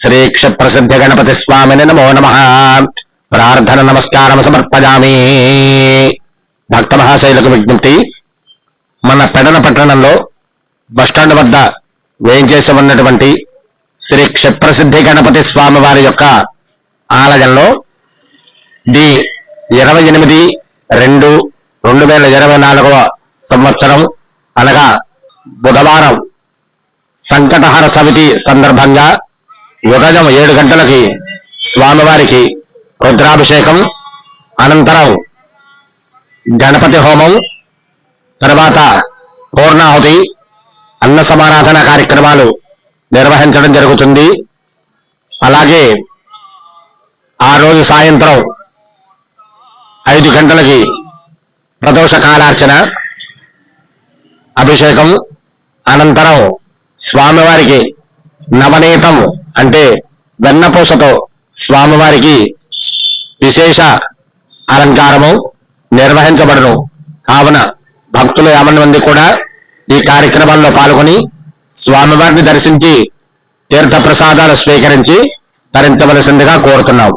శ్రీ క్షప్రసిద్ధ గణపతి స్వామిని నమో నమః. ప్రార్థన నమస్కారం సమర్పయామి. భక్త మహాశైలకు విజ్ఞప్తి, మన పెడన పట్టణంలో బస్టాండ్ వద్ద వేయించేసి ఉన్నటువంటి శ్రీ క్షప్రసిద్ధి గణపతి స్వామి వారి యొక్క ఆలయంలో 28/2/2024 సంవత్సరం అనగా బుధవారం సంకటహర చవితి సందర్భంగా ఉదయం 7 గంటలకి స్వామివారికి రుద్రాభిషేకం, అనంతరం గణపతి హోమం, తర్వాత పూర్ణాహుతి, అన్న సమారాధన కార్యక్రమాలు నిర్వహించడం జరుగుతుంది. అలాగే ఆ రోజు సాయంత్రం 5 గంటలకి ప్రదోష కాలార్చన, అభిషేకం, అనంతరం స్వామివారికి నవనీతం అంటే వెన్నపూసతో స్వామివారికి విశేష అలంకారము నిర్వహించబడును. కావున భక్తులు 50 మంది కూడా ఈ కార్యక్రమాల్లో పాల్గొని స్వామివారిని దర్శించి తీర్థ ప్రసాదాలు స్వీకరించి తరించవలసిందిగా కోరుతున్నాం.